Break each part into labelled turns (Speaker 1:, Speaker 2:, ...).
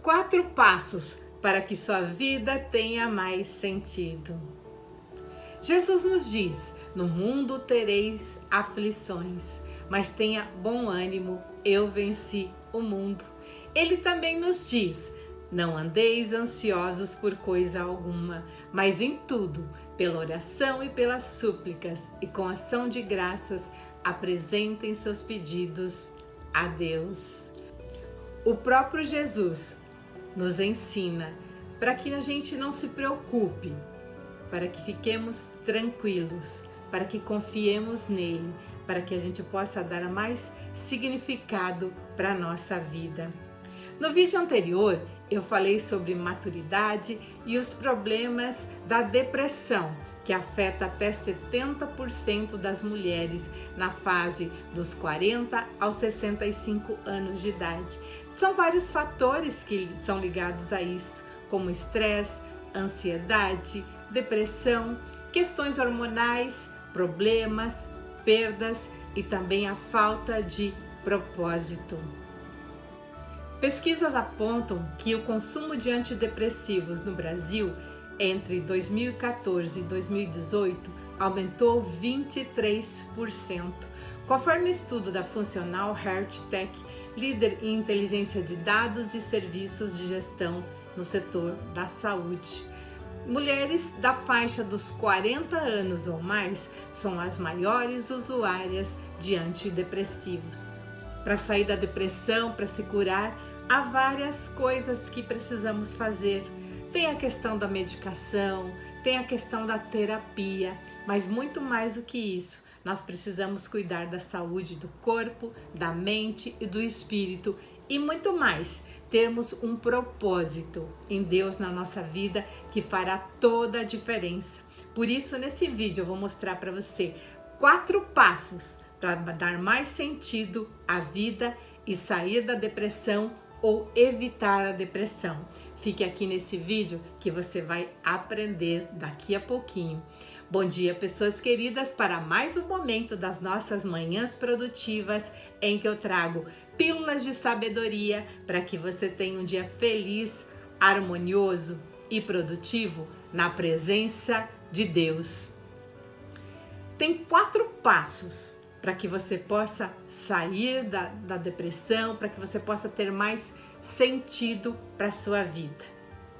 Speaker 1: 4 passos para que sua vida tenha mais sentido. Jesus nos diz: no mundo tereis aflições, mas tenha bom ânimo, eu venci o mundo. Ele também nos diz: não andeis ansiosos por coisa alguma, mas em tudo, pela oração e pelas súplicas, e com ação de graças, apresentem seus pedidos a Deus. O próprio Jesus nos ensina para que a gente não se preocupe, para que fiquemos tranquilos, para que confiemos nele, para que a gente possa dar mais significado para a nossa vida. No vídeo anterior, eu falei sobre maturidade e os problemas da depressão, que afeta até 70% das mulheres na fase dos 40 aos 65 anos de idade. São vários fatores que são ligados a isso, como estresse, ansiedade, depressão, questões hormonais, problemas, perdas e também a falta de propósito. Pesquisas apontam que o consumo de antidepressivos no Brasil entre 2014 e 2018 aumentou 23%. Conforme estudo da Funcional Health Tech, líder em inteligência de dados e serviços de gestão no setor da saúde. Mulheres da faixa dos 40 anos ou mais são as maiores usuárias de antidepressivos. Para sair da depressão, para se curar, há várias coisas que precisamos fazer. Tem a questão da medicação, tem a questão da terapia, mas muito mais do que isso, nós precisamos cuidar da saúde do corpo, da mente e do espírito e muito mais. Termos um propósito em Deus na nossa vida que fará toda a diferença. Por isso, nesse vídeo eu vou mostrar para você 4 passos para dar mais sentido à vida e sair da depressão ou evitar a depressão. Fique aqui nesse vídeo que você vai aprender daqui a pouquinho. Bom dia, pessoas queridas, para mais um momento das nossas manhãs produtivas em que eu trago pílulas de sabedoria para que você tenha um dia feliz, harmonioso e produtivo na presença de Deus. Tem 4 passos para que você possa sair da depressão, para que você possa ter mais sentido para a sua vida.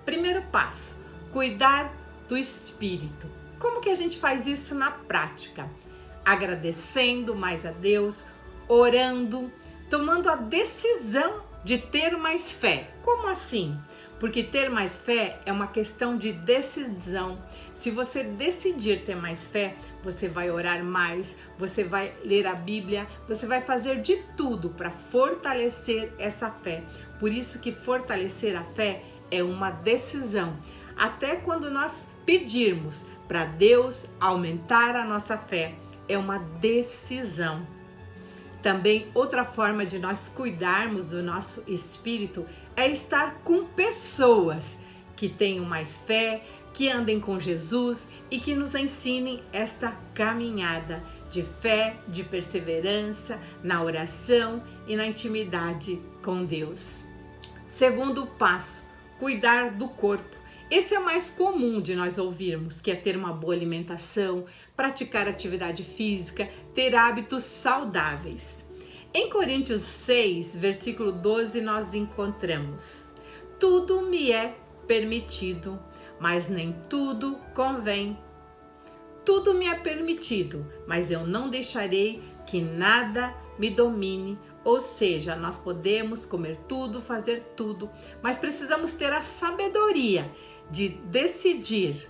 Speaker 1: Primeiro passo, cuidar do espírito. Como que a gente faz isso na prática? Agradecendo mais a Deus, orando, tomando a decisão de ter mais fé. Como assim? Porque ter mais fé é uma questão de decisão. Se você decidir ter mais fé, você vai orar mais, você vai ler a Bíblia, você vai fazer de tudo para fortalecer essa fé. Por isso que fortalecer a fé é uma decisão. Até quando nós pedirmos para Deus aumentar a nossa fé, é uma decisão. Também outra forma de nós cuidarmos do nosso espírito é estar com pessoas que tenham mais fé, que andem com Jesus e que nos ensinem esta caminhada de fé, de perseverança, na oração e na intimidade com Deus. Segundo passo, cuidar do corpo. Esse é o mais comum de nós ouvirmos, que é ter uma boa alimentação, praticar atividade física, ter hábitos saudáveis. Em Coríntios 6, versículo 12, nós encontramos: tudo me é permitido, mas nem tudo convém. Tudo me é permitido, mas eu não deixarei que nada me domine. Ou seja, nós podemos comer tudo, fazer tudo, mas precisamos ter a sabedoria de decidir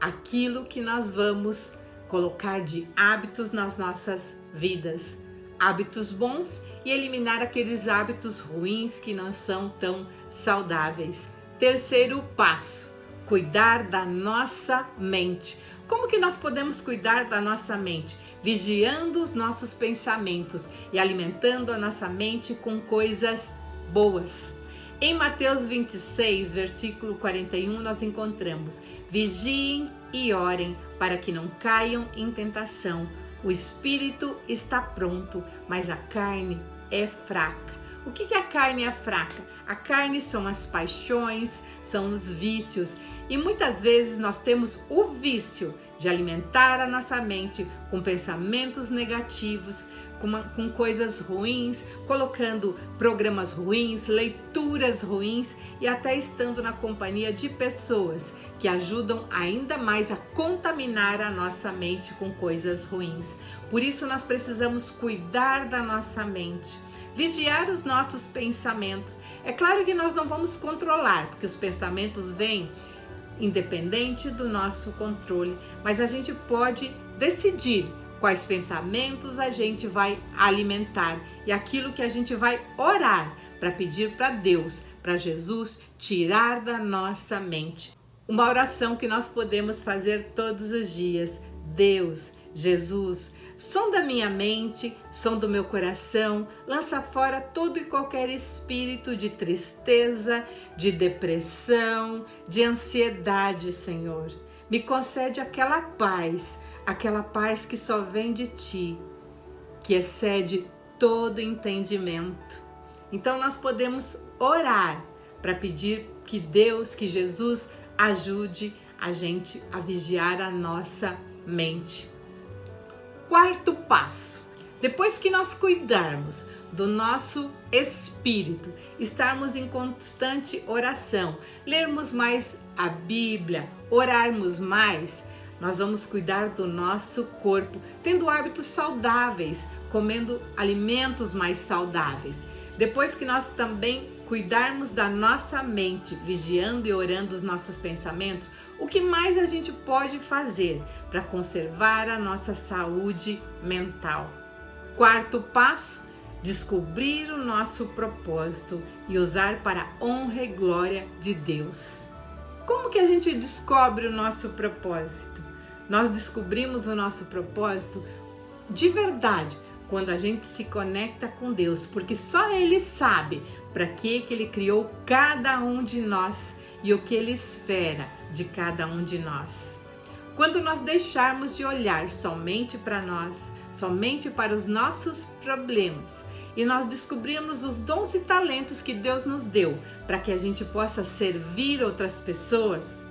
Speaker 1: aquilo que nós vamos colocar de hábitos nas nossas vidas. Hábitos bons e eliminar aqueles hábitos ruins que não são tão saudáveis. Terceiro passo, cuidar da nossa mente. Como que nós podemos cuidar da nossa mente? Vigiando os nossos pensamentos e alimentando a nossa mente com coisas boas. Em Mateus 26, versículo 41, nós encontramos: vigiem e orem para que não caiam em tentação. O espírito está pronto, mas a carne é fraca. O que a carne é fraca? A carne são as paixões, são os vícios. E muitas vezes nós temos o vício de alimentar a nossa mente com pensamentos negativos, com coisas ruins, colocando programas ruins, leituras ruins e até estando na companhia de pessoas que ajudam ainda mais a contaminar a nossa mente com coisas ruins. Por isso nós precisamos cuidar da nossa mente, vigiar os nossos pensamentos. É claro que nós não vamos controlar, porque os pensamentos vêm independente do nosso controle, mas a gente pode decidir quais pensamentos a gente vai alimentar e aquilo que a gente vai orar para pedir para Deus, para Jesus tirar da nossa mente. Uma oração que nós podemos fazer todos os dias: Deus, Jesus, sonda minha mente, sonda o meu coração, lança fora todo e qualquer espírito de tristeza, de depressão, de ansiedade, Senhor. Me concede aquela paz que só vem de Ti, que excede todo entendimento. Então nós podemos orar para pedir que Deus, que Jesus ajude a gente a vigiar a nossa mente. Quarto passo: depois que nós cuidarmos do nosso espírito, estarmos em constante oração, lermos mais a Bíblia, orarmos mais, nós vamos cuidar do nosso corpo, tendo hábitos saudáveis, comendo alimentos mais saudáveis. Depois que nós também cuidarmos da nossa mente, vigiando e orando os nossos pensamentos, o que mais a gente pode fazer para conservar a nossa saúde mental? Quarto passo: descobrir o nosso propósito e usar para a honra e glória de Deus. Como que a gente descobre o nosso propósito? Nós descobrimos o nosso propósito de verdade quando a gente se conecta com Deus, porque só Ele sabe para que Ele criou cada um de nós e o que Ele espera de cada um de nós. Quando nós deixarmos de olhar somente para nós, somente para os nossos problemas, e nós descobrirmos os dons e talentos que Deus nos deu para que a gente possa servir outras pessoas,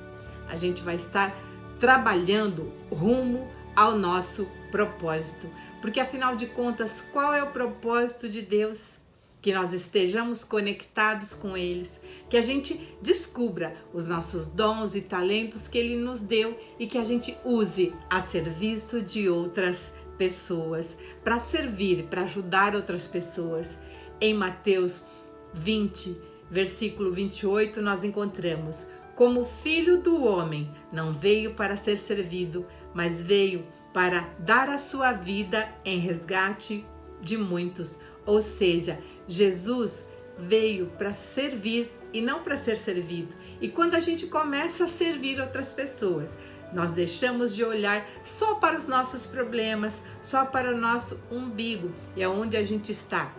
Speaker 1: a gente vai estar trabalhando rumo ao nosso propósito. Porque afinal de contas, qual é o propósito de Deus? Que nós estejamos conectados com eles, que a gente descubra os nossos dons e talentos que Ele nos deu e que a gente use a serviço de outras pessoas, para servir, para ajudar outras pessoas. Em Mateus 20, versículo 28, nós encontramos: como o Filho do Homem não veio para ser servido, mas veio para dar a sua vida em resgate de muitos. Ou seja, Jesus veio para servir e não para ser servido. E quando a gente começa a servir outras pessoas, nós deixamos de olhar só para os nossos problemas, só para o nosso umbigo. E é onde a gente está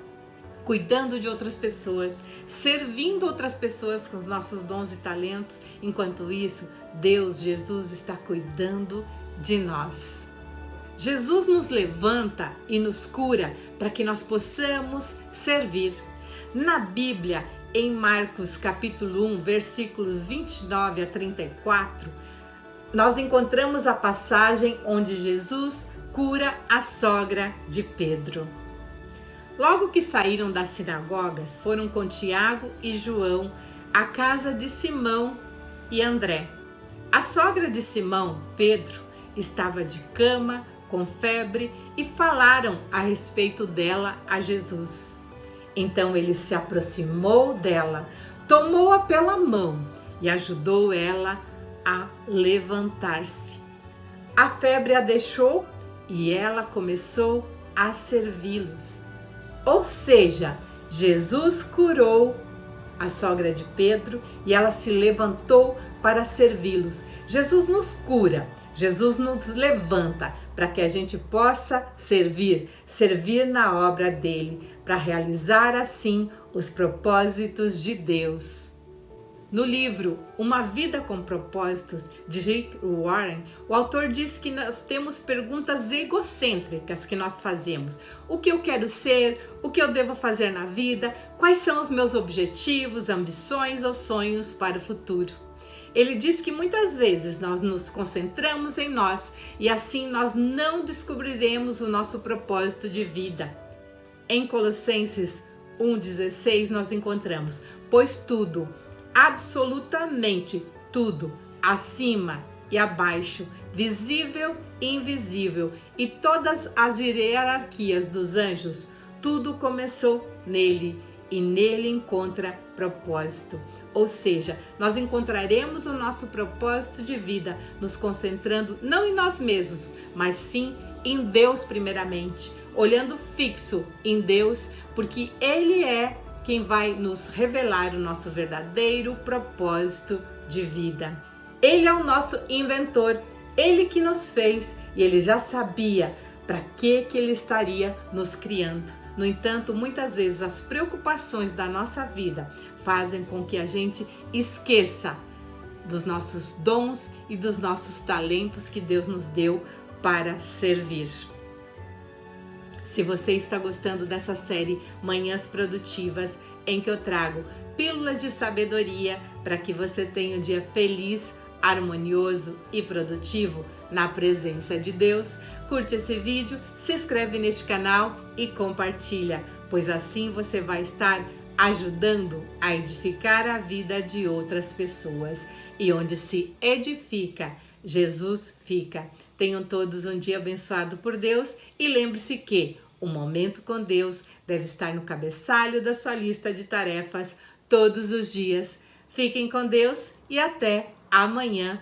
Speaker 1: cuidando de outras pessoas, servindo outras pessoas com os nossos dons e talentos. Enquanto isso, Deus, Jesus, está cuidando de nós. Jesus nos levanta e nos cura para que nós possamos servir. Na Bíblia, em Marcos capítulo 1, versículos 29 a 34, nós encontramos a passagem onde Jesus cura a sogra de Pedro. Logo que saíram das sinagogas, foram com Tiago e João à casa de Simão e André. A sogra de Simão, Pedro, estava de cama, com febre, e falaram a respeito dela a Jesus. Então ele se aproximou dela, tomou-a pela mão e ajudou ela a levantar-se. A febre a deixou e ela começou a servi-los. Ou seja, Jesus curou a sogra de Pedro e ela se levantou para servi-los. Jesus nos cura, Jesus nos levanta para que a gente possa servir na obra dele, para realizar assim os propósitos de Deus. No livro Uma Vida com Propósitos, de Rick Warren, o autor diz que nós temos perguntas egocêntricas que nós fazemos. O que eu quero ser? O que eu devo fazer na vida? Quais são os meus objetivos, ambições ou sonhos para o futuro? Ele diz que muitas vezes nós nos concentramos em nós e assim nós não descobriremos o nosso propósito de vida. Em Colossenses 1,16 nós encontramos: pois tudo, absolutamente tudo, acima e abaixo, visível e invisível, e todas as hierarquias dos anjos, tudo começou nele e nele encontra propósito. Ou seja, nós encontraremos o nosso propósito de vida nos concentrando não em nós mesmos, mas sim em Deus primeiramente, olhando fixo em Deus, porque Ele é quem vai nos revelar o nosso verdadeiro propósito de vida. Ele é o nosso inventor, Ele que nos fez e Ele já sabia para que Ele estaria nos criando. No entanto, muitas vezes as preocupações da nossa vida fazem com que a gente esqueça dos nossos dons e dos nossos talentos que Deus nos deu para servir. Se você está gostando dessa série Manhãs Produtivas, em que eu trago pílulas de sabedoria para que você tenha um dia feliz, harmonioso e produtivo na presença de Deus, curte esse vídeo, se inscreve neste canal e compartilha, pois assim você vai estar ajudando a edificar a vida de outras pessoas. E onde se edifica, Jesus fica. Tenham todos um dia abençoado por Deus e lembre-se que o momento com Deus deve estar no cabeçalho da sua lista de tarefas todos os dias. Fiquem com Deus e até amanhã,